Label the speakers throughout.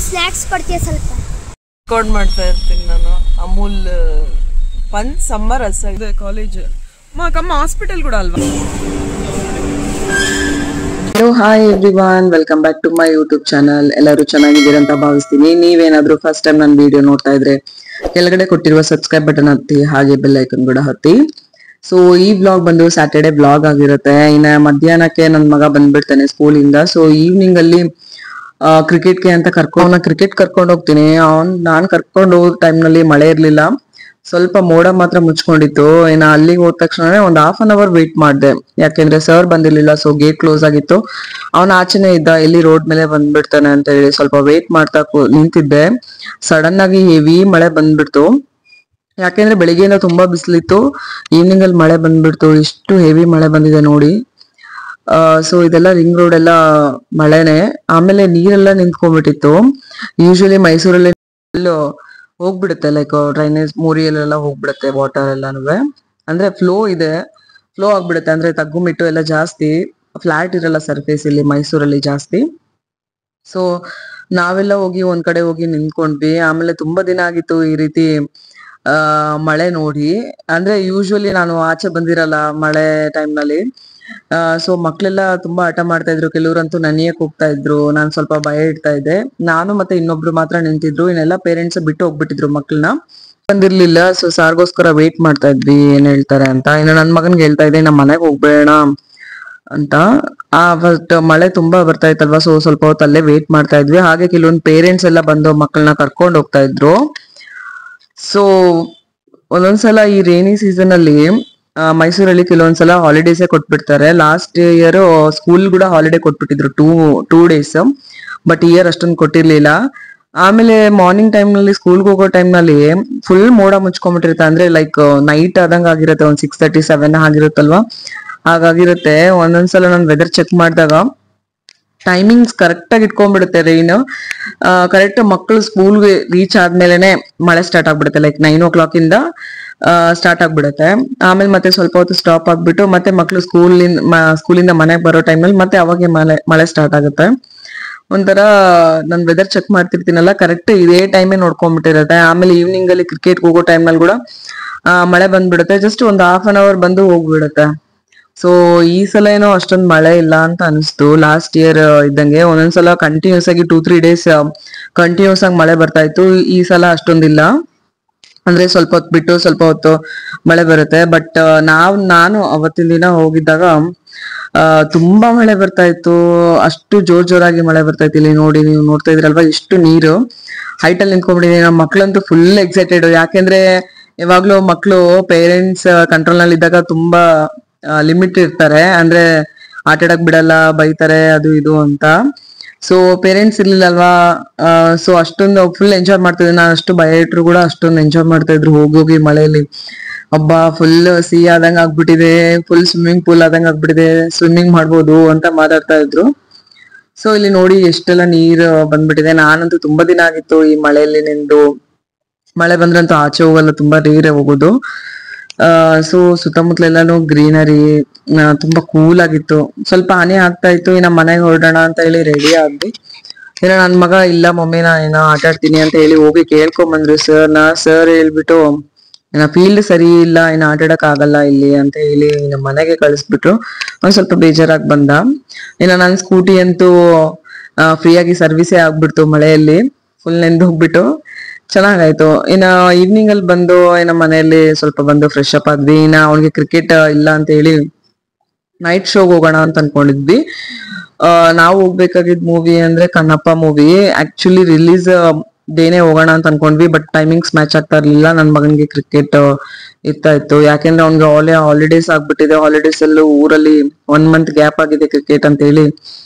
Speaker 1: Snacks ಕೊಡ್ತೀಯ ಸ್ವಲ್ಪ
Speaker 2: record ಮಾಡ್ತಾ ಇರ್ತೀನಿ ನಾನು ಅಮೂಲ್ ಪನ್ ಸಮ್ಮರ್ ಇದೆ ಕಾಲೇಜ್ ಕಮ್ಮ ಹಾಸ್ಪಿಟಲ್ ಕೂಡ ಅಲ್ವಾ
Speaker 3: hello hi everyone welcome back to my YouTube channel ಎಲ್ಲರೂ ಚೆನ್ನಾಗಿದ್ದೀರಾ ಅಂತ ಭಾವಿಸ್ತೀನಿ ನೀವೇನಾದ್ರೂ ಫಸ್ಟ್ ಟೈಮ್ ನನ್ನ ವಿಡಿಯೋ ನೋಡ್ತಾ ಇದ್ರೆ ಕೆಳಗಡೆ ಕೊಟ್ಟಿರುವ ಸಬ್ಸ್ಕ್ರೈಬ್ ಬಟನ್ ಹತ್ತಿ ಹಾಗೆ ಬೆಲ್ ಐಕನ್ ಕೂಡ ಹತ್ತಿ ಸೊ ಈ ಬ್ಲಾಗ್ ಬಂದು ಸ್ಯಾಟರ್ಡೆ ಬ್ಲಾಗ್ ಆಗಿರುತ್ತೆ ಇನ್ನ ಮಧ್ಯಾಹ್ನಕ್ಕೆ ನನ್ನ ಮಗ ಬಂದ್ಬಿಡ್ತಾನೆ ಸ್ಕೂಲಿಂದ ಸೊ ಈವ್ನಿಂಗ್ ಅಲ್ಲಿ ಕ್ರಿಕೆಟ್ಗೆ ಅಂತ ಕ್ರಿಕೆಟ್ ಕರ್ಕೊಂಡು ಹೋಗ್ತೀನಿ ನಾನ್ ಕರ್ಕೊಂಡು ಹೋಗೋ ಟೈಮ್ ನಲ್ಲಿ ಮಳೆ ಇರ್ಲಿಲ್ಲ ಸ್ವಲ್ಪ ಮೋಡ ಮಾತ್ರ ಮುಚ್ಕೊಂಡಿತ್ತು ಇನ್ನ ಅಲ್ಲಿಗೆ ಹೋದ ತಕ್ಷಣ ಒಂದ್ ½ ವೇಟ್ ಮಾಡಿದೆ ಯಾಕೆಂದ್ರೆ ಸರ್ ಬಂದಿರ್ಲಿಲ್ಲ ಸೊ ಗೇಟ್ ಕ್ಲೋಸ್ ಆಗಿತ್ತು ಅವನ ಆಚೆನೆ ಇದ್ದ ಎಲ್ಲಿ ರೋಡ್ ಮೇಲೆ ಬಂದ್ಬಿಡ್ತಾನೆ ಅಂತ ಹೇಳಿ ಸ್ವಲ್ಪ ವೇಟ್ ಮಾಡ್ತಾ ನಿಂತಿದ್ದೆ ಸಡನ್ ಆಗಿ ಹೆವಿ ಮಳೆ ಬಂದ್ಬಿಡ್ತು ಯಾಕೆಂದ್ರೆ ಬೆಳಿಗ್ಗೆಯಿಂದ ತುಂಬಾ ಬಿಸಿಲಿತ್ತು ಈವ್ನಿಂಗ್ ಅಲ್ಲಿ ಮಳೆ ಬಂದ್ಬಿಡ್ತು ಇಷ್ಟು ಹೆವಿ ಮಳೆ ಬಂದಿದೆ ನೋಡಿ ಸೊ ಇದೆಲ್ಲ ರಿಂಗ್ ರೋಡ್ ಎಲ್ಲ ಮಳೆನೆ ಆಮೇಲೆ ನೀರೆಲ್ಲ ನಿಂತ್ಕೊಂಡ್ಬಿಟ್ಟಿತ್ತು ಯೂಶಲಿ ಮೈಸೂರಲ್ಲಿ ಹೋಗ್ಬಿಡುತ್ತೆ ಲೈಕ್ ಡ್ರೈನೇಜ್ ಮೋರಿಯಲ್ಲೆಲ್ಲ ಹೋಗ್ಬಿಡುತ್ತೆ ವಾಟರ್ ಎಲ್ಲಾನು ಅಂದ್ರೆ ಫ್ಲೋ ಆಗ್ಬಿಡುತ್ತೆ ಅಂದ್ರೆ ತಗ್ಗುಮಿಟ್ಟು ಎಲ್ಲ ಜಾಸ್ತಿ ಫ್ಲಾಟ್ ಇರಲ್ಲ ಸರ್ಫೇಸ್ ಇಲ್ಲಿ ಮೈಸೂರಲ್ಲಿ ಜಾಸ್ತಿ ಸೊ ನಾವೆಲ್ಲ ಹೋಗಿ ಒಂದ್ ಕಡೆ ಹೋಗಿ ನಿಂತ್ಕೊಂಡ್ವಿ ಆಮೇಲೆ ತುಂಬಾ ದಿನ ಆಗಿತ್ತು ಈ ರೀತಿ ಮಳೆ ನೋಡಿ ಅಂದ್ರೆ ಯೂಶುವಲಿ ನಾನು ಆಚೆ ಬಂದಿರಲ್ಲ ಮಳೆ ಟೈಮ್ ನಲ್ಲಿ ಸೊ ಮಕ್ಳೆಲ್ಲ ತುಂಬಾ ಹಠ ಮಾಡ್ತಾ ಇದ್ರು ಕೆಲವ್ರಂತೂ ನನಿಯಕ್ ಹೋಗ್ತಾ ಇದ್ರು ನಾನ್ ಸ್ವಲ್ಪ ಭಯ ಇಡ್ತಾ ಇದ್ದೆ ನಾನು ಮತ್ತೆ ಇನ್ನೊಬ್ರು ಮಾತ್ರ ನಿಂತಿದ್ರು ಇನ್ನೆಲ್ಲ ಪೇರೆಂಟ್ಸ್ ಬಿಟ್ಟು ಹೋಗ್ಬಿಟ್ಟಿದ್ರು ಮಕ್ಳನ್ನ ಬಂದಿರ್ಲಿಲ್ಲ ಸೊ ಸಾರ್ಗೋಸ್ಕರ ವೇಟ್ ಮಾಡ್ತಾ ಇದ್ವಿ ಏನ್ ಹೇಳ್ತಾರೆ ಅಂತ ಇನ್ನು ನನ್ ಮಗನ್ಗೆ ಹೇಳ್ತಾ ಇದ್ದೆ ನಮ್ಮ ಮನೆಗ್ ಹೋಗ್ಬೇಡ ಅಂತ ಬಟ್ ಮಳೆ ತುಂಬಾ ಬರ್ತಾ ಇತ್ತಲ್ವಾ ಸೊ ಸ್ವಲ್ಪ ಹೊತ್ತು ಅಲ್ಲೇ ವೇಟ್ ಮಾಡ್ತಾ ಇದ್ವಿ ಹಾಗೆ ಕೆಲವೊಂದು ಪೇರೆಂಟ್ಸ್ ಎಲ್ಲ ಬಂದು ಮಕ್ಕಳನ್ನ ಕರ್ಕೊಂಡು ಹೋಗ್ತಾ ಇದ್ರು ಸೊ ಒಂದೊಂದ್ಸಲ ಈ ರೇನಿ ಸೀಸನ್ ಅಲ್ಲಿ ಮೈಸೂರಲ್ಲಿ ಕೆಲವೊಂದ್ಸಲ ಹಾಲಿಡೇಸ್ ಕೊಟ್ಬಿಡ್ತಾರೆ ಲಾಸ್ಟ್ ಇಯರ್ ಸ್ಕೂಲ್ ಕೂಡ ಹಾಲಿಡೇ ಕೊಟ್ಬಿಟ್ಟಿದ್ರು ಟೂ ಡೇಸ್ ಬಟ್ ಇಯರ್ ಅಷ್ಟೊಂದು ಕೊಟ್ಟಿರ್ಲಿಲ್ಲ ಆಮೇಲೆ ಮಾರ್ನಿಂಗ್ ಟೈಮ್ ನಲ್ಲಿ ಸ್ಕೂಲ್ಗೆ ಹೋಗೋ ಟೈಮ್ ನಲ್ಲಿ ಫುಲ್ ಮೋಡ ಮುಚ್ಕೊಂಡ್ಬಿಟ್ಟಿರುತ್ತೆ ಅಂದ್ರೆ ಲೈಕ್ ನೈಟ್ ಆದಂಗ ಆಗಿರುತ್ತೆ ಒಂದ್ 6:30 7 ಆಗಿರುತ್ತಲ್ವಾ ಹಾಗಾಗಿರುತ್ತೆ ಒಂದೊಂದ್ಸಲ ನಾನು ವೆದರ್ ಚೆಕ್ ಮಾಡಿದಾಗ ಟೈಮಿಂಗ್ಸ್ ಕರೆಕ್ಟ್ ಆಗಿ ಇಟ್ಕೊಂಡ್ಬಿಡುತ್ತೆ ರೈನ್ ಕರೆಕ್ಟ್ ಮಕ್ಕಳು ಸ್ಕೂಲ್ಗೆ ರೀಚ್ ಆದ್ಮೇಲೆನೆ ಮಳೆ ಸ್ಟಾರ್ಟ್ ಆಗ್ಬಿಡುತ್ತೆ ಲೈಕ್ 9 o'clock ಇಂದ ಸ್ಟಾರ್ಟ್ ಆಗ್ಬಿಡುತ್ತೆ ಆಮೇಲೆ ಮತ್ತೆ ಸ್ವಲ್ಪ ಹೊತ್ತು ಸ್ಟಾಪ್ ಆಗ್ಬಿಟ್ಟು ಮತ್ತೆ ಮಕ್ಳು ಸ್ಕೂಲಿಂದ ಮನೆಗೆ ಬರೋ ಟೈಮಲ್ಲಿ ಮತ್ತೆ ಅವಾಗೆ ಮಳೆ ಸ್ಟಾರ್ಟ್ ಆಗುತ್ತೆ ಒಂಥರ ನನ್ ವೆದರ್ ಚೆಕ್ ಮಾಡ್ತಿರ್ತೀನಲ್ಲ ಕರೆಕ್ಟ್ ಇದೇ ಟೈಮೇ ನೋಡ್ಕೊಂಡ್ಬಿಟ್ಟಿರುತ್ತೆ ಆಮೇಲೆ ಈವ್ನಿಂಗ್ ಅಲ್ಲಿ ಕ್ರಿಕೆಟ್ ಹೋಗೋ ಟೈಮ್ನಲ್ಲಿ ಕೂಡ ಮಳೆ ಬಂದ್ಬಿಡುತ್ತೆ ಜಸ್ಟ್ ಒಂದ್ ½ ಬಂದು ಹೋಗ್ಬಿಡುತ್ತೆ ಸೊ ಈ ಸಲ ಏನೋ ಅಷ್ಟೊಂದು ಮಳೆ ಇಲ್ಲ ಅಂತ ಅನಿಸ್ತು ಲಾಸ್ಟ್ ಇಯರ್ ಇದ್ದಂಗೆ ಒಂದೊಂದ್ಸಲ ಕಂಟಿನ್ಯೂಸ್ ಆಗಿ 2-3 ಡೇಸ್ ಕಂಟಿನ್ಯೂಸ್ ಆಗಿ ಮಳೆ ಬರ್ತಾ ಇತ್ತು ಈ ಸಲ ಅಷ್ಟೊಂದಿಲ್ಲ ಅಂದ್ರೆ ಸ್ವಲ್ಪ ಹೊತ್ತು ಬಿಟ್ಟು ಸ್ವಲ್ಪ ಹೊತ್ತು ಮಳೆ ಬರುತ್ತೆ ಬಟ್ ನಾನು ಅವತ್ತಿನ ದಿನ ಹೋಗಿದ್ದಾಗ ತುಂಬಾ ಮಳೆ ಬರ್ತಾ ಇತ್ತು ಅಷ್ಟು ಜೋರಾಗಿ ಮಳೆ ಬರ್ತಾ ಇತ್ತು ಇಲ್ಲಿ ನೋಡಿ ನೀವು ನೋಡ್ತಾ ಇದ್ರಲ್ವಾ ಇಷ್ಟು ನೀರು ಹೈಟ್ ಅಲ್ಲಿ ನಿಂತ್ಕೊಂಡ್ಬಿಟ್ಟಿದೆ ನಮ್ಮ ಮಕ್ಳಂತೂ ಫುಲ್ ಎಕ್ಸೈಟೆಡ್ ಯಾಕೆಂದ್ರೆ ಯಾವಾಗ್ಲೂ ಮಕ್ಳು ಪೇರೆಂಟ್ಸ್ ಕಂಟ್ರೋಲ್ ನಲ್ಲಿ ಇದ್ದಾಗ ತುಂಬಾ ಲಿಮಿಟ್ ಇರ್ತಾರೆ ಅಂದ್ರೆ ಆಟ ಆಡಕ್ ಬಿಡಲ್ಲ ಬೈತಾರೆ ಅದು ಇದು ಅಂತ ಸೊ ಪೇರೆಂಟ್ಸ್ ಇರ್ಲಿಲ್ಲ ಅಲ್ವಾ ಸೊ ಅಷ್ಟೊಂದು ಫುಲ್ ಎಂಜಾಯ್ ಮಾಡ್ತಿದ್ದೆ ನಾನು ಅಷ್ಟು ಭಯ ಇಟ್ರು ಕೂಡ ಅಷ್ಟೊಂದು ಎಂಜಾಯ್ ಮಾಡ್ತಾ ಇದ್ರು ಹೋಗಿ ಮಳೆಯಲ್ಲಿ ಹಬ್ಬ ಫುಲ್ ಸಿಹಿ ಆದಂಗ ಆಗ್ಬಿಟ್ಟಿದೆ ಫುಲ್ ಸ್ವಿಮ್ಮಿಂಗ್ ಪೂಲ್ ಆದಂಗ ಆಗ್ಬಿಟ್ಟಿದೆ ಸ್ವಿಮ್ಮಿಂಗ್ ಮಾಡ್ಬೋದು ಅಂತ ಮಾತಾಡ್ತಾ ಇದ್ರು ಸೊ ಇಲ್ಲಿ ನೋಡಿ ಎಷ್ಟೆಲ್ಲ ನೀರು ಬಂದ್ಬಿಟ್ಟಿದೆ ನಾನಂತೂ ತುಂಬಾ ದಿನ ಆಗಿತ್ತು ಈ ಮಳೆಯಲ್ಲಿ ನಿಂದು ಮಳೆ ಬಂದ್ರಂತೂ ಆಚೆ ಹೋಗಲ್ಲ ತುಂಬಾ ರೇರೆ ಹೋಗೋದು ಸೊ ಸುತ್ತಮುತ್ತಲೆಲ್ಲಾನು ಗ್ರೀನರಿ ತುಂಬಾ ಕೂಲ್ ಆಗಿತ್ತು ಸ್ವಲ್ಪ ಹನಿ ಆಗ್ತಾ ಇತ್ತು ಇನ್ನ ಮನೆಗೆ ಹೊರಡೋಣ ಅಂತ ಹೇಳಿ ರೆಡಿ ಆದ್ವಿ ಇನ್ನ ನನ್ ಮಗ ಇಲ್ಲ ಮಮ್ಮಿ ನಾ ಏನೋ ಆಟ ಆಡ್ತೀನಿ ಅಂತ ಹೇಳಿ ಹೋಗಿ ಕೇಳ್ಕೊಂಡ್ ಬಂದ್ರು ಸರ್ ಹೇಳ್ಬಿಟ್ಟು ಇನ್ನ ಫೀಲ್ಡ್ ಸರಿ ಇಲ್ಲ ಇನ್ನ ಆಟ ಆಡಕ್ ಆಗಲ್ಲ ಇಲ್ಲಿ ಅಂತ ಹೇಳಿ ಇನ್ನ ಮನೆಗೆ ಕಳಿಸ್ಬಿಟ್ರು ಒಂದ್ ಸ್ವಲ್ಪ ಬೇಜಾರಾಗಿ ಬಂದ ಇನ್ನ ನನ್ ಸ್ಕೂಟಿ ಅಂತೂ ಫ್ರೀಯಾಗಿ ಸರ್ವಿಸೇ ಆಗ್ಬಿಡ್ತು ಮಳೆಯಲ್ಲಿ ಫುಲ್ ನೆಂದು ಹೋಗ್ಬಿಟ್ಟು ಚೆನ್ನಾಗಾಯ್ತು ಇನ್ನ ಈವ್ನಿಂಗ್ ಅಲ್ಲಿ ಬಂದು ಇನ್ನ ಮನೆಯಲ್ಲಿ ಸ್ವಲ್ಪ ಬಂದು ಫ್ರೆಶ್ ಅಪ್ ಆದ್ವಿ ಇನ್ನ ಅವ್ನಿಗೆ ಕ್ರಿಕೆಟ್ ಇಲ್ಲ ಅಂತ ಹೇಳಿ ನೈಟ್ ಶೋಗ್ ಹೋಗೋಣ ಅಂತ ಅನ್ಕೊಂಡಿದ್ವಿ ನಾವು ಹೋಗ್ಬೇಕಾಗಿದ್ ಮೂವಿ ಅಂದ್ರೆ ಕಣ್ಣಪ್ಪ ಮೂವಿ ಆಕ್ಚುಲಿ ರಿಲೀಸ್ ಡೇನೆ ಹೋಗೋಣ ಅಂತ ಅನ್ಕೊಂಡ್ವಿ ಬಟ್ ಟೈಮಿಂಗ್ಸ್ ಮ್ಯಾಚ್ ಆಗ್ತಾ ಇರ್ಲಿಲ್ಲ ನನ್ ಮಗನ್ಗೆ ಕ್ರಿಕೆಟ್ ಇತ್ತು ಯಾಕೆಂದ್ರೆ ಅವ್ನಿಗೆ ಹಾಲಿಡೇಸ್ ಆಗ್ಬಿಟ್ಟಿದೆ ಹಾಲಿಡೇಸ್ ಅಲ್ಲೂ ಊರಲ್ಲಿ 1 month ಗ್ಯಾಪ್ ಆಗಿದೆ ಕ್ರಿಕೆಟ್ ಅಂತ ಹೇಳಿ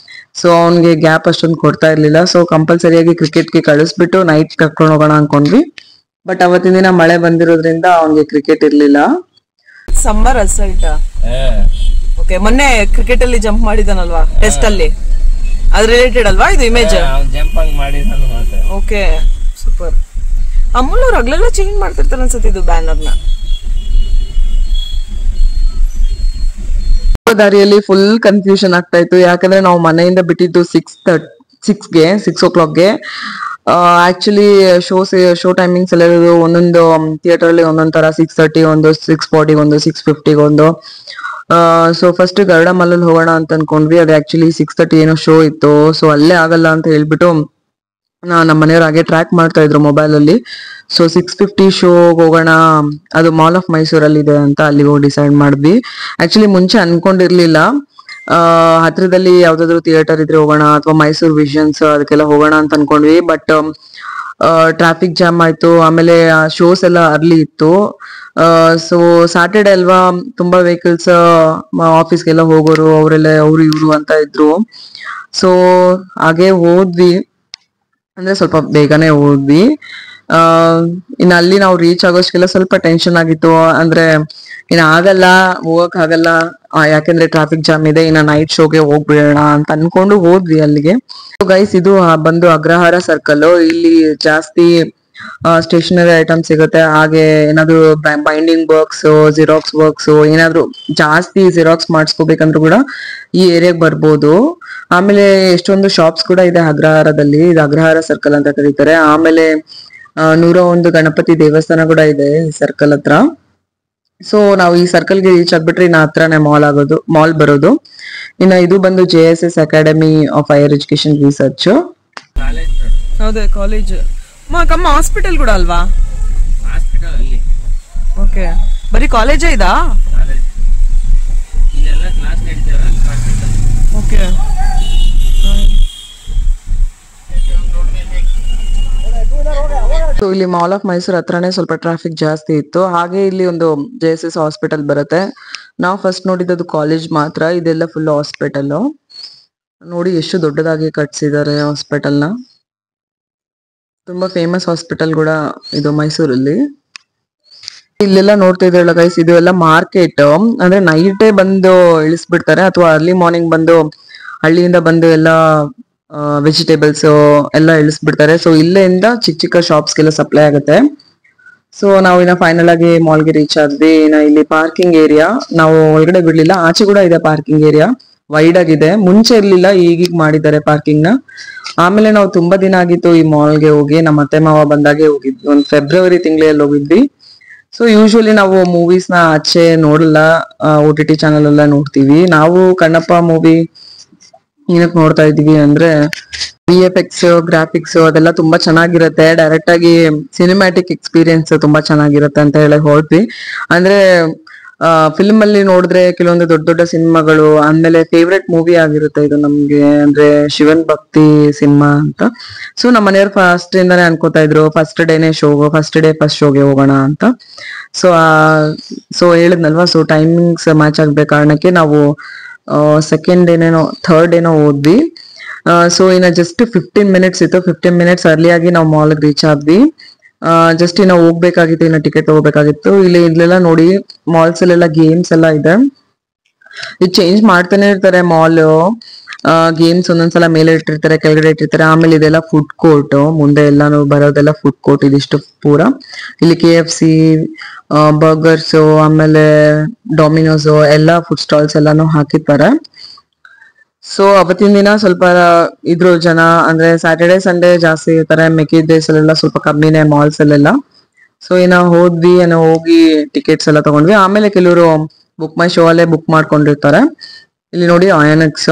Speaker 3: ಸೊ ಅವ್ನಿಗೆ ಗ್ಯಾಪ್ ಅಷ್ಟೊಂದು ಕೊಡ್ತಾ ಇರ್ಲಿಲ್ಲ ಸೊ ಕಂಪಲ್ಸರಿಯಾಗಿ ಕ್ರಿಕೆಟ್ಗೆ ಕಳಿಸ್ಬಿಟ್ಟು ನೈಟ್ ಕರ್ಕೊಂಡು ಹೋಗೋಣ ಅನ್ಕೊಂಡ್ವಿ ಬಟ್ ಅವತ್ತಿನ ದಿನ ಮಳೆ ಬಂದಿರೋದ್ರಿಂದ ಅವ್ನಿಗೆ ಕ್ರಿಕೆಟ್ ಇರ್ಲಿಲ್ಲ
Speaker 2: ಸಮ್ಮರ್ ರಿಸಲ್ಟ್ ಓಕೆ ಮೊನ್ನೆ ಕ್ರಿಕೆಟ್ ಅಲ್ಲಿ ಜಂಪ್ ಮಾಡಿದಾನಲ್ವಾ ಟೆಸ್ಟ್ ಅಲ್ಲಿ ಅದು ರಿಲೇಟೆಡ್ ಅಲ್ವಾ ಇದು ಇಮೇಜ್
Speaker 4: ಜಂಪ್ ಮಾಡಿದಾನು
Speaker 2: ಓಕೆ ಸೂಪರ್ ಅಮೂಲ್ ಅವ್ರು ಅಗ್ಲೆಲ್ಲ ಚೇಂಜ್ ಮಾಡ್ತಿರ್ತಾರೆ ಅನ್ಸುತ್ತೆ ಇದು ಬ್ಯಾನರ್ನ
Speaker 3: ದಾರಿಯಲ್ಲಿ ಫುಲ್ ಕನ್ಫ್ಯೂಷನ್ ಆಗ್ತಾ ಇತ್ತು ಯಾಕಂದ್ರೆ ನಾವು ಮನೆಯಿಂದ ಬಿಟ್ಟಿದ್ದು 6 o'clockಗೆ ಆಕ್ಚುಲಿ ಶೋ ಟೈಮಿಂಗ್ಸ್ ಎಲ್ಲ ಇರೋದು ಒಂದೊಂದು ಥಿಯೇಟರ್ ಅಲ್ಲಿ ಒಂದೊಂದ್ ತರ 6:30 ಒಂದು 6:40 ಒಂದು 6:50 ಒಂದು. ಸೊ ಫಸ್ಟ್ ಗರುಡ ಮಲ್ಲಲ್ಲಿ ಹೋಗೋಣ ಅಂತ ಅನ್ಕೊಂಡ್ವಿ. ಅದು ಆಕ್ಚುಲಿ 6:30 ಏನೋ ಶೋ ಇತ್ತು. ಸೊ ಅಲ್ಲೇ ಆಗಲ್ಲ ಅಂತ ಹೇಳ್ಬಿಟ್ಟು ನಮ್ಮ ಮನೆಯವ್ರು ಹಾಗೆ ಟ್ರ್ಯಾಕ್ ಮಾಡ್ತಾ ಇದ್ರು ಮೊಬೈಲ್ ಅಲ್ಲಿ. ಸೊ 6:50 ಶೋ ಹೋಗೋಣ, ಅದು ಮಾಲ್ ಆಫ್ ಮೈಸೂರಲ್ಲಿ ಇದೆ ಅಂತ ಅಲ್ಲಿಗೆ ಹೋಗಿ ಡಿಸೈಡ್ ಮಾಡಿದ್ವಿ. ಆಕ್ಚುಲಿ ಮುಂಚೆ ಅನ್ಕೊಂಡಿರ್ಲಿಲ್ಲ ಹತ್ರದಲ್ಲಿ ಯಾವ್ದಾದ್ರು ಥಿಯೇಟರ್ ಇದ್ರೆ ಹೋಗೋಣ ಅಥವಾ ಮೈಸೂರು ವಿಷನ್ಸ್ ಅದಕ್ಕೆಲ್ಲ ಹೋಗೋಣ ಅಂತ ಅನ್ಕೊಂಡ್ವಿ. ಬಟ್ ಟ್ರಾಫಿಕ್ ಜಾಮ್ ಆಯ್ತು, ಆಮೇಲೆ ಶೋಸ್ ಎಲ್ಲ ಅರ್ಲಿ ಇತ್ತು. ಸೊ ಸ್ಯಾಟರ್ಡೆ ಅಲ್ವಾ, ತುಂಬಾ ವೆಹಿಕಲ್ಸ್ ಆಫೀಸ್ಗೆಲ್ಲ ಹೋಗೋರು ಅವರೆಲ್ಲ ಅವ್ರು ಇವ್ರು ಅಂತ ಇದ್ರು. ಸೊ ಹಾಗೆ ಹೋದ್ವಿ, ಅಂದ್ರೆ ಸ್ವಲ್ಪ ಬೇಗನೆ ಹೋದ್ವಿ. ಇನ್ನು ಅಲ್ಲಿ ನಾವು ರೀಚ್ ಆಗೋಷ್ಟಿಗೆಲ್ಲ ಸ್ವಲ್ಪ ಟೆನ್ಷನ್ ಆಗಿತ್ತು. ಅಂದ್ರೆ ಇನ್ನು ಆಗಲ್ಲ, ಹೋಗಕ್ ಆಗಲ್ಲ, ಯಾಕೆಂದ್ರೆ ಟ್ರಾಫಿಕ್ ಜಾಮ್ ಇದೆ, ಇನ್ನ ನೈಟ್ ಶೋಗೆ ಹೋಗ್ಬಿಡೋಣ ಅಂತ ಅನ್ಕೊಂಡು ಹೋದ್ವಿ ಅಲ್ಲಿಗೆ. ಗೈಸ್, ಇದು ಬಂದು ಅಗ್ರಹಾರ ಸರ್ಕಲ್. ಇಲ್ಲಿ ಜಾಸ್ತಿ ಸ್ಟೇಷನರಿ ಐಟಮ್ ಸಿಗುತ್ತೆ. ಹಾಗೆ ಏನಾದ್ರು ಬೈಂಡಿಂಗ್ ವರ್ಕ್ಸ್, ಜಿರಾಕ್ಸ್ ವರ್ಕ್ಸ್, ಏನಾದ್ರು ಜಾಸ್ತಿ ಜಿರಾಕ್ಸ್ ಮಾಡಿಸ್ಕೋಬೇಕಂದ್ರೂ ಕೂಡ ಈ ಏರಿಯಾಗೆ ಬರ್ಬೋದು. ಆಮೇಲೆ ಎಷ್ಟೊಂದು ಶಾಪ್ಸ್ ಕೂಡ ಇದೆ ಅಗ್ರಹಾರದಲ್ಲಿ. ಇದು ಅಗ್ರಹಾರ ಸರ್ಕಲ್ ಅಂತ ಕರೀತಾರೆ. ಆಮೇಲೆ 101 ಗಣಪತಿ ದೇವಸ್ಥಾನ ಕೂಡ ಇದೆ ಈ ಸರ್ಕಲ್ ಹತ್ರ. ಸೊ ನಾವು ಈ ಸರ್ಕಲ್ಗೆ ರೀಚ್ ಆಗ್ಬಿಟ್ರೆ ಇನ್ನ ಹತ್ರನೇ ಮಾಲ್ ಬರೋದು. ಇನ್ನ ಇದು ಬಂದು JSS academy of higher education research.
Speaker 2: ಹೌದೇ ಕಾಲೇಜ್. ಕಮ್ಮ ಹಾಸ್ಪಿಟಲ್ ಕೂಡ ಅಲ್ವಾ? ಓಕೆ, ಬರೀ ಕಾಲೇಜೇ ಇದಾ? ಓಕೆ.
Speaker 3: ಸೊ ಇಲ್ಲಿ ಮಾಲ್ ಆಫ್ ಮೈಸೂರ್ ಹತ್ರನೇ ಸ್ವಲ್ಪ ಟ್ರಾಫಿಕ್ ಜಾಸ್ತಿ ಇತ್ತು. ಹಾಗೆ ಇಲ್ಲಿ ಒಂದು JSS ಹಾಸ್ಪಿಟಲ್ ಬರುತ್ತೆ. ನಾವು ಫಸ್ಟ್ ನೋಡಿದ್ದು ಕಾಲೇಜ್ ಮಾತ್ರ, ಇದೆಲ್ಲ ಫುಲ್ ಹಾಸ್ಪಿಟಲ್. ನೋಡಿ ಎಷ್ಟು ದೊಡ್ಡದಾಗಿ ಕಟ್ಸಿದ್ದಾರೆ ಹಾಸ್ಪಿಟಲ್ನ. ತುಂಬಾ ಫೇಮಸ್ ಹಾಸ್ಪಿಟಲ್ ಕೂಡ ಇದು ಮೈಸೂರಲ್ಲಿ. ಇಲ್ಲೆಲ್ಲ ನೋಡ್ತಾ ಇದ್ರಲ್ಲ ಗೈಸ್, ಇದು ಎಲ್ಲ ಮಾರ್ಕೆಟ್. ಅಂದ್ರೆ ನೈಟೇ ಬಂದು ಇಳಿಸ್ಬಿಡ್ತಾರೆ ಅಥವಾ ಅರ್ಲಿ ಮಾರ್ನಿಂಗ್ ಬಂದು ಹಳ್ಳಿಯಿಂದ ಬಂದು ಎಲ್ಲ ವೆಜಿಟೇಬಲ್ಸ್ ಎಲ್ಲ ಇಳಿಸ್ಬಿಡ್ತಾರೆ. ಸೊ ಇಲ್ಲಿಂದ ಚಿಕ್ಕ ಚಿಕ್ಕ ಶಾಪ್ಸ್ಗೆಲ್ಲ ಸಪ್ಲೈ ಆಗುತ್ತೆ. ಸೊ ನಾವು ಇನ್ನ ಫೈನಲ್ ಆಗಿ ಮಾಲ್ಗೆ ರೀಚ್ ಆದ್ವಿ. ಇನ್ನ ಇಲ್ಲಿ ಪಾರ್ಕಿಂಗ್ ಏರಿಯಾ ನಾವು ಒಳಗಡೆ ಬಿಡ್ಲಿಲ್ಲ, ಆಚೆ ಕೂಡ ಇದೆ ಪಾರ್ಕಿಂಗ್ ಏರಿಯಾ, ವೈಡ್ ಆಗಿದೆ. ಮುಂಚೆ ಇರ್ಲಿಲ್ಲ, ಈಗೀಗ ಮಾಡಿದ್ದಾರೆ ಪಾರ್ಕಿಂಗ್ ನ. ಆಮೇಲೆ ನಾವು ತುಂಬಾ ದಿನ ಆಗಿತ್ತು ಈ ಮಾಲ್ಗೆ ಹೋಗಿ. ನಮ್ಮ ಅತ್ತೆ ಮಾವ ಬಂದಾಗೆ ಹೋಗಿದ್ವಿ, ಒಂದು ಫೆಬ್ರವರಿ ತಿಂಗಳಲ್ಲಿ ಹೋಗಿದ್ವಿ. ಸೊ ಯೂಶುವಲಿ ನಾವು ಮೂವೀಸ್ ನ ಆಚೆ ನೋಡಲ್ಲ, OTT ಚಾನಲ್ ಎಲ್ಲ ನೋಡ್ತೀವಿ. ನಾವು ಕಣ್ಣಪ್ಪ ಮೂವಿ ಏನಕ್ಕೆ ನೋಡ್ತಾ ಇದೀವಿ ಅಂದ್ರೆ VFX ಗ್ರಾಫಿಕ್ಸ್ ಅದೆಲ್ಲ ತುಂಬಾ ಚೆನ್ನಾಗಿರುತ್ತೆ. ಡೈರೆಕ್ಟ್ ಆಗಿ ಸಿನಿಮ್ಯಾಟಿಕ್ ಎಕ್ಸ್ಪೀರಿಯನ್ಸ್ ತುಂಬಾ ಚೆನ್ನಾಗಿರುತ್ತೆ ಅಂತ ಹೇಳಿ ಹೊರಟ್ವಿ. ಅಂದ್ರೆ ಫಿಲ್ಮ್ ಅಲ್ಲಿ ನೋಡಿದ್ರೆ ಕೆಲವೊಂದು ದೊಡ್ಡ ದೊಡ್ಡ ಸಿನಿಮಾಗಳು, ಆಮೇಲೆ ಫೇವ್ರೆಟ್ ಮೂವಿ ಆಗಿರುತ್ತೆ ಇದು ನಮ್ಗೆ, ಅಂದ್ರೆ ಶಿವನ್ ಭಕ್ತಿ ಸಿನಿಮಾ ಅಂತ. ಸೊ ನಮ್ಮ ಮನೆಯವ್ರು ಫಸ್ಟ್ ಇಂದಾನೆ ಅನ್ಕೋತಾ ಇದ್ರು ಫಸ್ಟ್ ಶೋಗೆ ಹೋಗೋಣ ಅಂತ. ಸೊ ಹೇಳಿದ್ನಲ್ವಾ, ಸೊ ಟೈಮಿಂಗ್ಸ್ ಮ್ಯಾಚ್ ಆಗ್ಬೇಕು ಕಾರಣಕ್ಕೆ ನಾವು ಸೆಕೆಂಡ್ ಡೇನೇನೋ ಥರ್ಡ್ ಡೇನೋ ಹೋದ್ವಿ. ಸೊ ಇನ್ನ ಜಸ್ಟ್ 15 ಮಿನಿಟ್ಸ್ ಇತ್ತು. 15 ಮಿನಿಟ್ಸ್ ಅರ್ಲಿಯಾಗಿ ನಾವು ಮಾಲ್ಗೆ ರೀಚ್ ಆದ್ವಿ. ಜಸ್ಟ್ ಇನ್ನ ಹೋಗ್ಬೇಕಾಗಿತ್ತು, ಇನ್ನ ಟಿಕೆಟ್ ತಗೋಬೇಕಾಗಿತ್ತು. ಇಲ್ಲೆಲ್ಲ ನೋಡಿ ಮಾಲ್ಸ್ ಅಲ್ಲೆಲ್ಲ ಗೇಮ್ಸ್ ಎಲ್ಲ ಇದೆ. ಇದು ಚೇಂಜ್ ಮಾಡ್ತಾನೆ ಇರ್ತಾರೆ ಮಾಲ್. ಗೇಮ್ಸ್ ಒಂದೊಂದ್ಸಲ ಮೇಲೆ ಇಟ್ಟಿರ್ತಾರೆ, ಕೆಳಗಡೆ ಇಟ್ಟಿರ್ತಾರೆ. ಆಮೇಲೆ ಇದೆಲ್ಲ ಫುಡ್ ಕೋರ್ಟ್, ಮುಂದೆ ಎಲ್ಲಾನು ಬರೋದೆಲ್ಲ ಫುಡ್ ಕೋರ್ಟ್. ಇದಿಷ್ಟು ಪೂರ ಇಲ್ಲಿ KFC, ಬರ್ಗರ್ಸ್, ಆಮೇಲೆ ಡೊಮಿನೋಸ್ ಎಲ್ಲ ಫುಡ್ ಸ್ಟಾಲ್ಸ್ ಎಲ್ಲಾನು ಹಾಕಿರ್ತಾರೆ. ಸೊ ಅವತ್ತಿನ ದಿನ ಸ್ವಲ್ಪ ಇದ್ರು ಜನ, ಅಂದ್ರೆ ಸ್ಯಾಟರ್ಡೆ ಸಂಡೇ ಜಾಸ್ತಿ ಇರ್ತಾರೆ, ಮಿಕ್ಕಿದ ಡೇಸ್ ಅಲ್ಲೆಲ್ಲ ಸ್ವಲ್ಪ ಕಮ್ಮಿನೇ ಮಾಲ್ಸ್ ಅಲ್ಲೆಲ್ಲ. ಸೊ ಹೋದ್ವಿ, ಹೋಗಿ ಟಿಕೆಟ್ಸ್ ಎಲ್ಲ ತಗೊಂಡ್ವಿ. ಆಮೇಲೆ ಕೆಲವರು ಬುಕ್ ಮೈ ಶೋ ಅಲ್ಲೇ ಬುಕ್ ಮಾಡ್ಕೊಂಡಿರ್ತಾರೆ. ಇಲ್ಲಿ ನೋಡಿ ಐನಾಕ್ಸ್,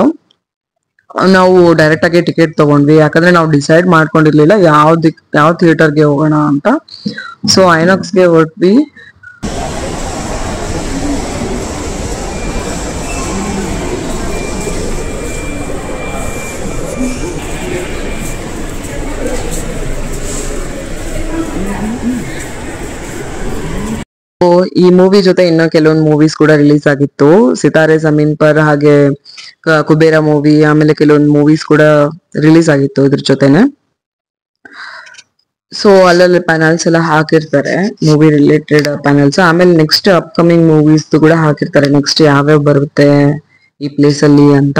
Speaker 3: ನಾವು ಡೈರೆಕ್ಟ್ ಆಗಿ ಟಿಕೆಟ್ ತಗೊಂಡ್ವಿ. ಯಾಕಂದ್ರೆ ನಾವು ಡಿಸೈಡ್ ಮಾಡ್ಕೊಂಡಿರ್ಲಿಲ್ಲ ಯಾವ ಥಿಯೇಟರ್ಗೆ ಹೋಗೋಣ ಅಂತ. ಸೊ ಐನಾಕ್ಸ್ಗೆ ಹೊರಟ್ವಿ. ಈ ಮೂವಿ ಜೊತೆ ಇನ್ನ ಕೆಲವೊಂದು ಮೂವೀಸ್ ಕೂಡ ರಿಲೀಸ್ ಆಗಿತ್ತು. ಸಿತಾರೆ ಜಮೀನ್ ಪರ್, ಹಾಗೆ ಕುಬೇರ ಮೂವಿ, ಆಮೇಲೆ ಕೆಲವೊಂದು ಮೂವೀಸ್ ಕೂಡ ರಿಲೀಸ್ ಆಗಿತ್ತು ಇದ್ರ ಜೊತೆನೆ. ಸೊ ಅಲ್ಲಲ್ಲಿ ಪ್ಯಾನಲ್ಸ್ ಎಲ್ಲ ಹಾಕಿರ್ತಾರೆ, ಮೂವಿ ರಿಲೇಟೆಡ್ ಪ್ಯಾನಲ್ಸ್. ಆಮೇಲೆ ನೆಕ್ಸ್ಟ್ ಅಪ್ಕಮಿಂಗ್ ಮೂವೀಸ್ ಕೂಡ ಹಾಕಿರ್ತಾರೆ, ನೆಕ್ಸ್ಟ್ ಯಾವ್ಯಾವ ಬರುತ್ತೆ ಈ ಪ್ಲೇಸ್ ಅಲ್ಲಿ ಅಂತ.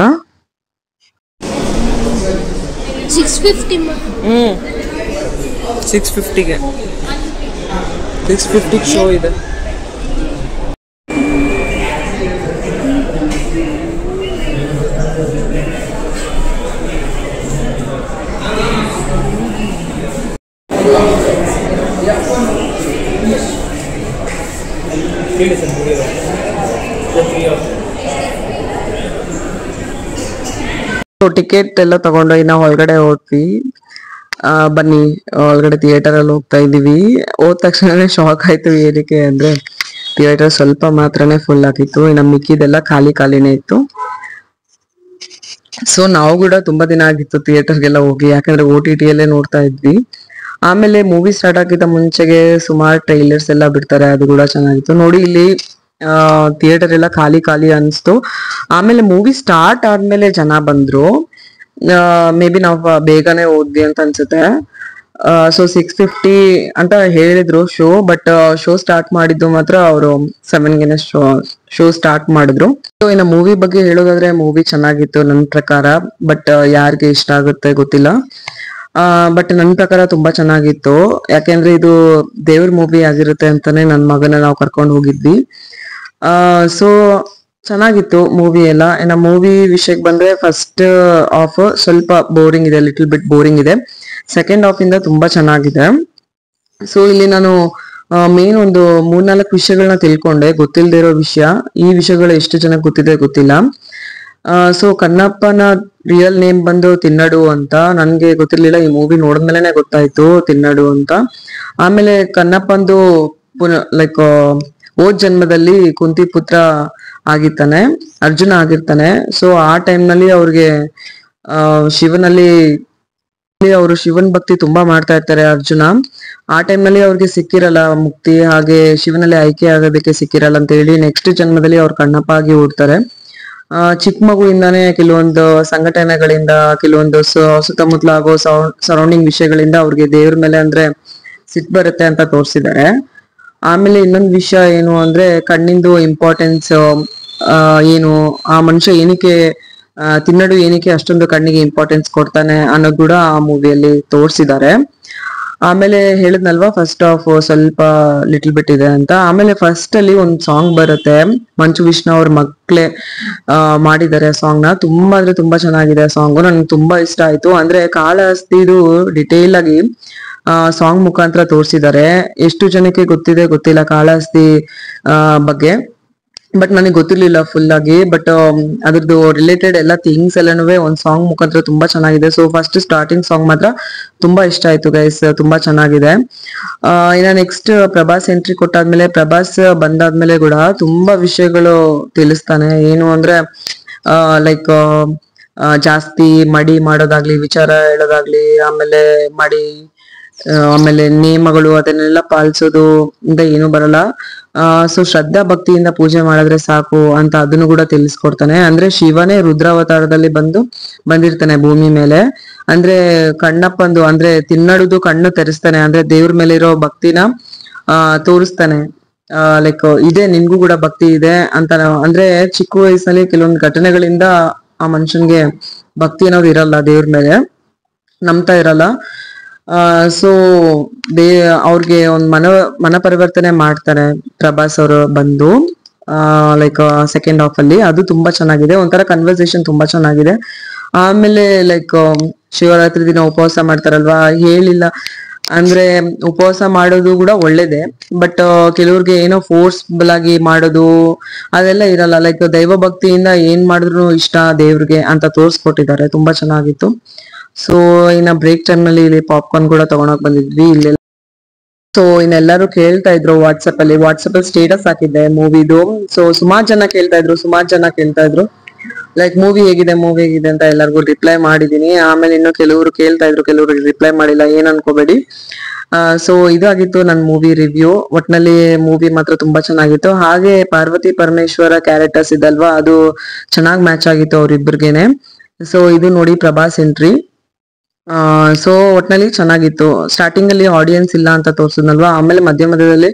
Speaker 2: 650ಗೆ 650 ಶೋ ಇದೆ.
Speaker 3: ಟಿಕೆಟ್ ಎಲ್ಲ ತಗೊಂಡೋಗಿ ನಾವು ಒಳಗಡೆ ಹೋದ್ವಿ. ಬನ್ನಿ ಒಳಗಡೆ ಥಿಯೇಟರ್ ಅಲ್ಲಿ ಹೋಗ್ತಾ ಇದೀವಿ. ಹೋದ ತಕ್ಷಣನೇ ಶಾಕ್ ಆಯ್ತು. ಏನಕ್ಕೆ ಅಂದ್ರೆ ಥಿಯೇಟರ್ ಸ್ವಲ್ಪ ಮಾತ್ರನೇ ಫುಲ್ ಆಗಿತ್ತು, ಇನ್ನು ಮಿಕ್ಕಿದೆಲ್ಲ ಖಾಲಿನೇ ಇತ್ತು. ಸೊ ನಾವು ಕೂಡ ತುಂಬಾ ದಿನ ಆಗಿತ್ತು ಥಿಯೇಟರ್ಗೆಲ್ಲ ಹೋಗಿ, ಯಾಕಂದ್ರೆ OTT ಅಲ್ಲೇ ನೋಡ್ತಾ ಇದ್ವಿ. ಆಮೇಲೆ ಮೂವಿ ಸ್ಟಾರ್ಟ್ ಆಗಿದ್ದ ಮುಂಚೆಗೆ ಸುಮಾರು ಟ್ರೈಲರ್ಸ್ ಎಲ್ಲ ಬಿಡ್ತಾರೆ, ಅದು ಕೂಡ ಚೆನ್ನಾಗಿತ್ತು. ನೋಡಿ ಇಲ್ಲಿ ಥಿಯೇಟರ್ ಎಲ್ಲ ಖಾಲಿ ಅನ್ಸ್ತು. ಆಮೇಲೆ ಮೂವಿ ಸ್ಟಾರ್ಟ್ ಆದ್ಮೇಲೆ ಜನ ಬಂದ್ರು. ಮೇ ಬಿ ನಾವು ಬೇಗನೆ ಹೋದ್ವಿ ಅಂತ ಅನ್ಸುತ್ತೆ. ಸೊ 6:50 ಅಂತ ಹೇಳಿದ್ರು ಶೋ, ಬಟ್ ಶೋ ಸ್ಟಾರ್ಟ್ ಮಾಡಿದ್ದು ಮಾತ್ರ ಅವರು 7ಗೆ ಶೋ ಸ್ಟಾರ್ಟ್ ಮಾಡಿದ್ರು. ಸೊ ಇನ್ನು ಮೂವಿ ಬಗ್ಗೆ ಹೇಳೋದಾದ್ರೆ ಮೂವಿ ಚೆನ್ನಾಗಿತ್ತು ನನ್ನ ಪ್ರಕಾರ, ಬಟ್ ಯಾರಿಗೆ ಇಷ್ಟ ಆಗುತ್ತೆ ಗೊತ್ತಿಲ್ಲ. ಬಟ್ ನನ್ನ ಪ್ರಕಾರ ತುಂಬಾ ಚೆನ್ನಾಗಿತ್ತು, ಯಾಕೆಂದ್ರೆ ಇದು ದೇವ್ರ ಮೂವಿ ಆಗಿರುತ್ತೆ ಅಂತಾನೆ ನನ್ನ ಮಗನ ನಾವು ಕರ್ಕೊಂಡು ಹೋಗಿದ್ವಿ. ಸೊ ಚೆನ್ನಾಗಿತ್ತು ಮೂವಿ ಎಲ್ಲ. ಇನ್ನು ಮೂವಿ ವಿಷಯಕ್ಕೆ ಬಂದ್ರೆ ಫಸ್ಟ್ ಹಾಫ್ ಸ್ವಲ್ಪ ಬೋರಿಂಗ್ ಇದೆ, ಲಿಟಲ್ ಬಿಟ್ ಬೋರಿಂಗ್ ಇದೆ. ಸೆಕೆಂಡ್ ಹಾಫ್ ಇಂದ ತುಂಬಾ ಚೆನ್ನಾಗಿದೆ. ಸೊ ಇಲ್ಲಿ ನಾನು ಮೇನ್ ಒಂದು 3-4 ವಿಷಯಗಳನ್ನ ತಿಳ್ಕೊಂಡೆ, ಗೊತ್ತಿಲ್ಲದೆ ಇರೋ ವಿಷಯ. ಈ ವಿಷಯಗಳು ಎಷ್ಟು ಜನಕ್ಕೆ ಗೊತ್ತಿದೆ ಗೊತ್ತಿಲ್ಲ. ಸೊ ಕಣ್ಣಪ್ಪನ ರಿಯಲ್ ನೇಮ್ ಬಂದು ತಿನ್ನಡು ಅಂತ ನನ್ಗೆ ಗೊತ್ತಿರ್ಲಿಲ್ಲ. ಈ ಮೂವಿ ನೋಡಿದ್ಮೇಲೆ ಗೊತ್ತಾಯ್ತು ತಿನ್ನಡು ಅಂತ. ಆಮೇಲೆ ಕಣ್ಣಪ್ಪಂದು ಲೈಕ್ ಹೋದ್ ಜನ್ಮದಲ್ಲಿ ಕುಂತಿ ಪುತ್ರ ಆಗಿರ್ತಾನೆ, ಅರ್ಜುನ ಆಗಿರ್ತಾನೆ. ಸೊ ಆ ಟೈಮ್ ನಲ್ಲಿ ಅವ್ರಿಗೆ ಶಿವನಲ್ಲಿ ಅವರು ಶಿವನ್ ಭಕ್ತಿ ತುಂಬಾ ಮಾಡ್ತಾ ಇರ್ತಾರೆ ಅರ್ಜುನ. ಆ ಟೈಮ್ ನಲ್ಲಿ ಅವ್ರಿಗೆ ಸಿಕ್ಕಿರಲ್ಲ ಮುಕ್ತಿ, ಹಾಗೆ ಶಿವನಲ್ಲಿ ಆಯ್ಕೆ ಆಗೋದಕ್ಕೆ ಸಿಕ್ಕಿರಲ್ಲ ಅಂತ ಹೇಳಿ ನೆಕ್ಸ್ಟ್ ಜನ್ಮದಲ್ಲಿ ಅವ್ರು ಕಣ್ಣಪ್ಪ ಆಗಿ ಹುಡ್ತಾರೆ. ಚಿಕ್ಕ ಮಗುವಿಂದಾನೇ ಕೆಲವೊಂದು ಸಂಘಟನೆಗಳಿಂದ, ಕೆಲವೊಂದು ಸುತ್ತಮುತ್ತಲ ಆಗೋ ಸರೌಂಡಿಂಗ್ ವಿಷಯಗಳಿಂದ ಅವ್ರಿಗೆ ದೇವ್ರ ಮೇಲೆ ಅಂದ್ರೆ ಸಿಟ್ಟು ಬರುತ್ತೆ ಅಂತ ತೋರಿಸಿದ್ದಾರೆ. ಆಮೇಲೆ ಇನ್ನೊಂದು ವಿಷಯ ಏನು ಅಂದ್ರೆ ಕಣ್ಣಿಂದು ಇಂಪಾರ್ಟೆನ್ಸ್ ಏನು, ಆ ಮನುಷ್ಯ ಏನಕ್ಕೆ ತಿನ್ನಡು ಏನಕ್ಕೆ ಅಷ್ಟೊಂದು ಕಣ್ಣಿಗೆ ಇಂಪಾರ್ಟೆನ್ಸ್ ಕೊಡ್ತಾನೆ ಅನ್ನೋದು ಕೂಡ ಆ ಮೂವಿಯಲ್ಲಿ ತೋರಿಸಿದ್ದಾರೆ. ಆಮೇಲೆ ಹೇಳಿದ್ನಲ್ವಾ ಫಸ್ಟ್ ಹಾಫ್ ಸ್ವಲ್ಪ ಲಿಟಲ್ ಬಿಟ್ ಇದೆ ಅಂತ. ಆಮೇಲೆ ಫಸ್ಟ್ ಅಲ್ಲಿ ಒಂದು ಸಾಂಗ್ ಬರುತ್ತೆ, ಮಂಚು ವಿಷ್ಣು ಅವ್ರ ಮಕ್ಳೇ ಮಾಡಿದ್ದಾರೆ ಸಾಂಗ್ ನ. ತುಂಬಾ ಅಂದ್ರೆ ತುಂಬಾ ಚೆನ್ನಾಗಿದೆ ಸಾಂಗ್, ನನ್ಗೆ ತುಂಬಾ ಇಷ್ಟ ಆಯ್ತು. ಅಂದ್ರೆ ಕಾಳಹಸ್ತಿದು ಡಿಟೇಲ್ ಆಗಿ ಸಾಂಗ್ ಮುಖಾಂತರ ತೋರಿಸಿದ್ದಾರೆ. ಎಷ್ಟು ಜನಕ್ಕೆ ಗೊತ್ತಿದೆ ಗೊತ್ತಿಲ್ಲ ಕಾಳಹಸ್ತಿ ಬಗ್ಗೆ, ಬಟ್ ನನಗೆ ಗೊತ್ತಿರ್ಲಿಲ್ಲ ಫುಲ್ ಆಗಿ. ಬಟ್ ಅದ್ರದ್ದು ರಿಲೇಟೆಡ್ ಎಲ್ಲ ಥಿಂಗ್ಸ್ ಎಲ್ಲನೂ ಒಂದ್ ಸಾಂಗ್ ಮುಖಾಂತರ ತುಂಬಾ ಚೆನ್ನಾಗಿದೆ. ಸೊ ಫಸ್ಟ್ ಸ್ಟಾರ್ಟಿಂಗ್ ಸಾಂಗ್ ಮಾತ್ರ ತುಂಬಾ ಇಷ್ಟ ಆಯ್ತು ಗೈಸ್, ತುಂಬಾ ಚೆನ್ನಾಗಿದೆ. ಇನ್ನ ನೆಕ್ಸ್ಟ್ ಪ್ರಭಾಸ್ ಎಂಟ್ರಿ ಕೊಟ್ಟಾದ್ಮೇಲೆ, ಪ್ರಭಾಸ್ ಬಂದಾದ್ಮೇಲೆ ಕೂಡ ತುಂಬಾ ವಿಷಯಗಳು ತಿಳಿಸ್ತಾನೆ. ಏನು ಅಂದ್ರೆ ಲೈಕ್ ಜಾಸ್ತಿ ಮಡಿ ಮಾಡೋದಾಗ್ಲಿ, ವಿಚಾರ ಹೇಳೋದಾಗ್ಲಿ, ಆಮೇಲೆ ಆಮೇಲೆ ನೇಮಗಳು ಅದನ್ನೆಲ್ಲ ಪಾಲಿಸೋದು ಇಂದ ಏನು ಬರಲ್ಲ. ಸೊ ಶ್ರದ್ಧಾ ಭಕ್ತಿಯಿಂದ ಪೂಜೆ ಮಾಡಿದ್ರೆ ಸಾಕು ಅಂತ ಅದನ್ನು ಕೂಡ ತಿಳಿಸ್ಕೊಡ್ತಾನೆ. ಅಂದ್ರೆ ಶಿವನೇ ರುದ್ರಾವತಾರದಲ್ಲಿ ಬಂದಿರ್ತಾನೆ ಭೂಮಿ ಮೇಲೆ. ಅಂದ್ರೆ ಕಣ್ಣಪ್ಪಂದು ಅಂದ್ರೆ ತಿನ್ನಡುದು ಕಣ್ಣು ತೆರೆಸ್ತಾನೆ, ಅಂದ್ರೆ ದೇವ್ರ ಮೇಲೆ ಇರೋ ಭಕ್ತಿನ ತೋರಿಸ್ತಾನೆ. ಲೈಕ್ ಇದೆ ನಿನ್ಗೂ ಕೂಡ ಭಕ್ತಿ ಇದೆ ಅಂತ. ಅಂದ್ರೆ ಚಿಕ್ಕ ವಯಸ್ಸಲ್ಲಿ ಕೆಲವೊಂದು ಘಟನೆಗಳಿಂದ ಆ ಮನುಷ್ಯನ್ಗೆ ಭಕ್ತಿ ಅನ್ನೋದು ಇರಲ್ಲ, ದೇವ್ರ ಮೇಲೆ ನಂಬ್ತಾ ಇರಲ್ಲ. ಸೊ ಅವ್ರಿಗೆ ಒಂದು ಮನ ಪರಿವರ್ತನೆ ಮಾಡ್ತಾರೆ ಪ್ರಭಾಸ್ ಅವರು ಬಂದು ಲೈಕ್ ಸೆಕೆಂಡ್ ಹಾಫ್ ಅಲ್ಲಿ. ಅದು ತುಂಬಾ ಚೆನ್ನಾಗಿದೆ, ಒಂಥರ ಕನ್ವರ್ಸೇಷನ್ ತುಂಬಾ ಚೆನ್ನಾಗಿದೆ. ಆಮೇಲೆ ಲೈಕ್ ಶಿವರಾತ್ರಿ ದಿನ ಉಪವಾಸ ಮಾಡ್ತಾರಲ್ವಾ, ಹೇಳಿಲ್ಲ ಅಂದ್ರೆ ಉಪವಾಸ ಮಾಡೋದು ಕೂಡ ಒಳ್ಳೇದೇ, ಬಟ್ ಕೆಲವ್ರಿಗೆ ಏನೋ ಫೋರ್ಸ್ಬಲ್ ಆಗಿ ಮಾಡೋದು ಅದೆಲ್ಲ ಇರಲ್ಲ. ಲೈಕ್ ದೈವ ಭಕ್ತಿಯಿಂದ ಏನ್ ಮಾಡಿದ್ರು ಇಷ್ಟ ದೇವ್ರಿಗೆ ಅಂತ ತೋರ್ಸ್ಕೊಟ್ಟಿದ್ದಾರೆ, ತುಂಬಾ ಚೆನ್ನಾಗಿತ್ತು. ಸೊ ಇನ್ನ ಬ್ರೇಕ್ ಟೈಮ್ ನಲ್ಲಿ ಇಲ್ಲಿ ಪಾಪ್ಕಾರ್ನ್ ಕೂಡ ತಗೊಂಡೋಗ್ ಬಂದಿದ್ವಿ ಇಲ್ಲೆಲ್ಲ. ಸೊ ಇನ್ನೆಲ್ಲರೂ ಕೇಳ್ತಾ ಇದ್ರು ವಾಟ್ಸಪ್ ಅಲ್ಲಿ ಸ್ಟೇಟಸ್ ಹಾಕಿದ್ದೆ ಮೂವಿದು. ಸೊ ಸುಮಾರು ಜನ ಕೇಳ್ತಾ ಇದ್ರು ಲೈಕ್ ಮೂವಿ ಹೇಗಿದೆ ಅಂತ. ಎಲ್ಲರಿಗೂ ರಿಪ್ಲೈ ಮಾಡಿದೀನಿ. ಆಮೇಲೆ ಇನ್ನು ಕೆಲವರು ಕೇಳ್ತಾ ಇದ್ರು, ಕೆಲವರು ರಿಪ್ಲೈ ಮಾಡಿಲ್ಲ, ಏನ್ ಅನ್ಕೋಬೇಡಿ. ಸೊ ಇದಾಗಿತ್ತು ನನ್ನ ಮೂವಿ ರಿವ್ಯೂ. ಒಟ್ನಲ್ಲಿ ಮೂವಿ ಮಾತ್ರ ತುಂಬಾ ಚೆನ್ನಾಗಿತ್ತು. ಹಾಗೆ ಪಾರ್ವತಿ ಪರಮೇಶ್ವರ ಕ್ಯಾರೆಕ್ಟರ್ಸ್ ಇದಲ್ವಾ, ಅದು ಚೆನ್ನಾಗಿ ಮ್ಯಾಚ್ ಆಗಿತ್ತು ಅವ್ರಿಬ್ರಿಗೇನೆ. ಸೊ ಇದು ನೋಡಿ ಪ್ರಭಾಸ್ ಎಂಟ್ರಿ. ಸೊ ಒಟ್ನಲ್ಲಿ ಚೆನ್ನಾಗಿತ್ತು. ಸ್ಟಾರ್ಟಿಂಗ್ ಅಲ್ಲಿ ಆಡಿಯನ್ಸ್ ಇಲ್ಲ ಅಂತ ತೋರ್ಸಿದ್ನಲ್ವಾ, ಆಮೇಲೆ ಮಧ್ಯದಲ್ಲಿ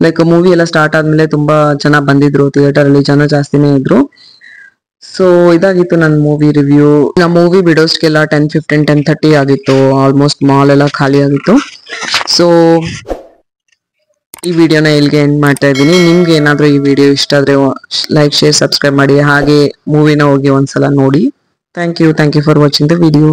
Speaker 3: ಲೈಕ್ ಮೂವಿ ಎಲ್ಲ ಸ್ಟಾರ್ಟ್ ಆದ್ಮೇಲೆ ತುಂಬಾ ಜನ ಬಂದಿದ್ರು, ಥಿಯೇಟರ್ ಅಲ್ಲಿ ಜನ ಜಾಸ್ತಿನೇ ಇದ್ರು. ಸೊ ಇದಾಗಿತ್ತು ನನ್ನ ಮೂವಿ ರಿವ್ಯೂ. ನಮ್ಮ ಮೂವಿ ಬಿಡೋಸ್ಗೆಲ್ಲ 10:15 10:30 ಆಗಿತ್ತು. ಆಲ್ಮೋಸ್ಟ್ ಮಾಲ್ ಎಲ್ಲ ಖಾಲಿ ಆಗಿತ್ತು. ಸೊ ಈ ವಿಡಿಯೋನ ಇಲ್ಲಿಗೆ ಎಂಡ್ ಮಾಡ್ತಾ ಇದ್ದೀನಿ. ನಿಮ್ಗೆ ಏನಾದ್ರೂ ಈ ವಿಡಿಯೋ ಇಷ್ಟ ಆದ್ರೆ ಲೈಕ್, ಶೇರ್, ಸಬ್ಸ್ಕ್ರೈಬ್ ಮಾಡಿ. ಹಾಗೆ ಮೂವಿನ ಹೋಗಿ ಒಂದ್ಸಲ ನೋಡಿ. Thank you for watching the video.